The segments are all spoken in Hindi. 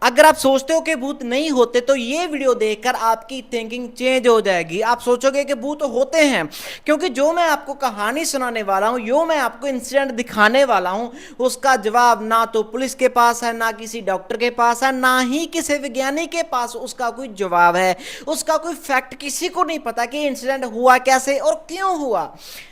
अगर आप सोचते हो कि भूत नहीं होते तो ये वीडियो देखकर आपकी थिंकिंग चेंज हो जाएगी। आप सोचोगे कि भूत होते हैं, क्योंकि जो मैं आपको कहानी सुनाने वाला हूं, जो मैं आपको इंसिडेंट दिखाने वाला हूं, उसका जवाब ना तो पुलिस के पास है, ना किसी डॉक्टर के पास है, ना ही किसी वैज्ञानिक के पास उसका कोई जवाब है। उसका कोई फैक्ट किसी को नहीं पता कि इंसिडेंट हुआ कैसे और क्यों हुआ।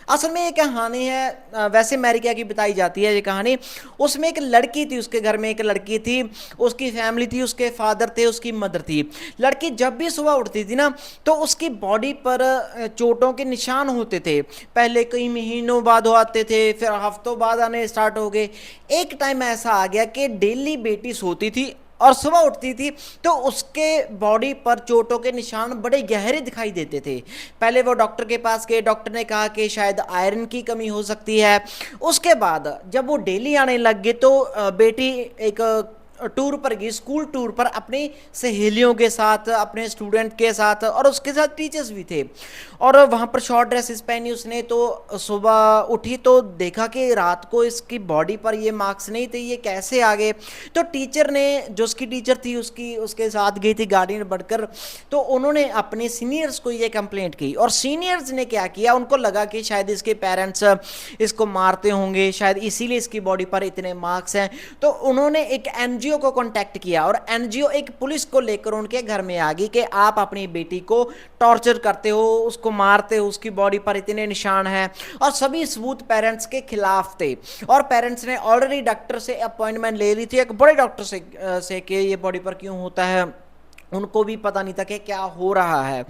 असल में ये कहानी है, वैसे अमेरिका की बताई जाती है ये कहानी। उसमें एक लड़की थी, उसके घर में एक लड़की थी, उसकी फैमिली थी, उसके फादर थे, उसकी मदर थी। लड़की जब भी सुबह उठती थी ना, तो उसकी बॉडी पर चोटों के निशान होते थे। पहले कई महीनों बाद वो आते थे, फिर हफ्तों बाद आने स्टार्ट हो गए। एक टाइम ऐसा आ गया कि डेली बेटी सोती थी और सुबह उठती थी तो उसके बॉडी पर चोटों के निशान बड़े गहरे दिखाई देते थे। पहले वो डॉक्टर के पास गए, डॉक्टर ने कहा कि शायद आयरन की कमी हो सकती है। उसके बाद जब वो डेली आने लग गए तो बेटी एक टूर पर गई, स्कूल टूर पर, अपनी सहेलियों के साथ, अपने स्टूडेंट के साथ, और उसके साथ टीचर्स भी थे। और वहाँ पर शॉर्ट ड्रेसेस पहनी उसने। तो सुबह उठी तो देखा कि रात को इसकी बॉडी पर ये मार्क्स नहीं थे, ये कैसे आ गए। तो टीचर ने, जो उसकी टीचर थी, उसके साथ गई थी गाड़ी में बढ़कर। तो उन्होंने अपने सीनियर्स को ये कंप्लेंट की, और सीनियर्स ने क्या किया, उनको लगा कि शायद इसके पेरेंट्स इसको मारते होंगे, शायद इसीलिए इसकी बॉडी पर इतने मार्क्स हैं। तो उन्होंने एक एनजीओ को कांटेक्ट किया, और एनजीओ एक पुलिस को लेकर उनके घर में आ गई कि आप अपनी बेटी को टॉर्चर करते हो, उसको मारते हो, उसकी बॉडी पर इतने निशान हैं। और सभी सबूत पेरेंट्स के खिलाफ थे। और पेरेंट्स ने ऑलरेडी डॉक्टर से अपॉइंटमेंट ले ली थी, एक बड़े डॉक्टर से कि ये बॉडी पर क्यों होता है। उनको भी पता नहीं था कि क्या हो रहा है।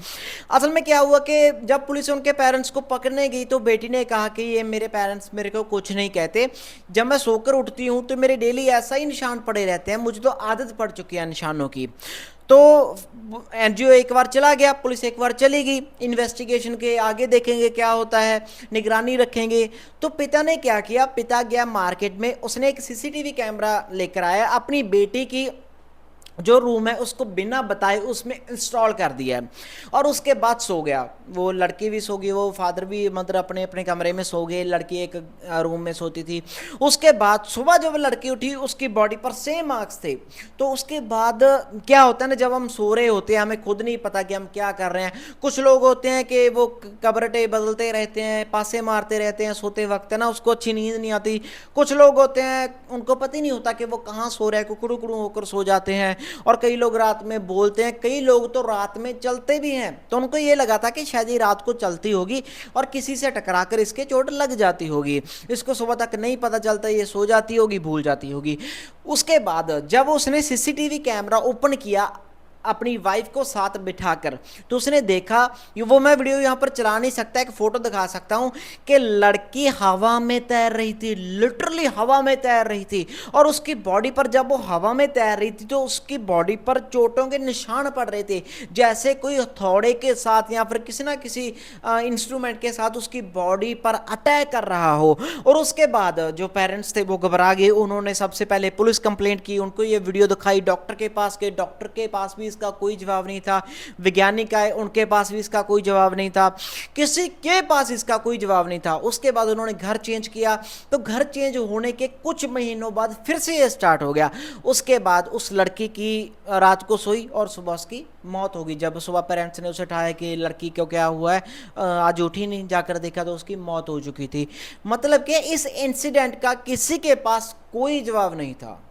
असल में क्या हुआ कि जब पुलिस उनके पेरेंट्स को पकड़ने गई तो बेटी ने कहा कि ये मेरे पेरेंट्स मेरे को कुछ नहीं कहते। जब मैं सोकर उठती हूँ तो मेरे डेली ऐसा ही निशान पड़े रहते हैं, मुझे तो आदत पड़ चुकी है निशानों की। तो एनजीओ एक बार चला गया, पुलिस एक बार चली गई, इन्वेस्टिगेशन के आगे देखेंगे क्या होता है, निगरानी रखेंगे। तो पिता ने क्या किया, पिता गया मार्केट में, उसने एक सीसीटीवी कैमरा लेकर आया, अपनी बेटी की जो रूम है उसको बिना बताए उसमें इंस्टॉल कर दिया है। और उसके बाद सो गया। वो लड़की भी सो गई, वो फादर भी, मदर अपने अपने कमरे में सो गए, लड़की एक रूम में सोती थी। उसके बाद सुबह जब लड़की उठी उसकी बॉडी पर सेम मार्क्स थे। तो उसके बाद क्या होता है ना, जब हम सो रहे होते हैं हमें खुद नहीं पता कि हम क्या कर रहे हैं। कुछ लोग होते हैं कि वो कबरटे बदलते रहते हैं, पासे मारते रहते हैं सोते वक्त, है ना, उसको अच्छी नींद नहीं आती। कुछ लोग होते हैं उनको पता ही नहीं होता कि वो कहाँ सो रहे हैं, कुकड़ू कुकड़ू होकर सो जाते हैं। और कई लोग रात में बोलते हैं, कई लोग तो रात में चलते भी हैं। तो उनको ये लगा था कि शायद ये रात को चलती होगी और किसी से टकराकर इसके चोट लग जाती होगी। इसको सुबह तक नहीं पता चलता, ये सो जाती होगी, भूल जाती होगी। उसके बाद जब उसने सीसीटीवी कैमरा ओपन किया अपनी वाइफ को साथ बिठाकर, तो उसने देखा, वो मैं वीडियो यहाँ पर चला नहीं सकता, एक फोटो दिखा सकता हूँ कि लड़की हवा में तैर रही थी, लिटरली हवा में तैर रही थी। और उसकी बॉडी पर, जब वो हवा में तैर रही थी, तो उसकी बॉडी पर चोटों के निशान पड़ रहे थे, जैसे कोई हथौड़े के साथ या फिर किसी ना किसी इंस्ट्रूमेंट के साथ उसकी बॉडी पर अटैक कर रहा हो। और उसके बाद जो पेरेंट्स थे वो घबरा गए, उन्होंने सबसे पहले पुलिस कंप्लेंट की, उनको ये वीडियो दिखाई, डॉक्टर के पास गए, डॉक्टर के पास भी इसका कोई जवाब नहीं था। वैज्ञानिक आए, उनके पास भी इसका कोई जवाब नहीं था, किसी के पास इसका कोई जवाब नहीं था। उसके बाद उन्होंने घर चेंज किया। तो घर चेंज होने के कुछ महीनों बाद फिर से ये स्टार्ट हो गया। उसके बाद उस लड़की की रात को सोई और सुबह उसकी मौत हो गई। जब सुबह पेरेंट्स ने उसे उठाया कि लड़की को क्या हुआ है, आज उठी नहीं, जाकर देखा तो उसकी मौत हो चुकी थी। मतलब कि इस इंसिडेंट का किसी के पास कोई जवाब नहीं था।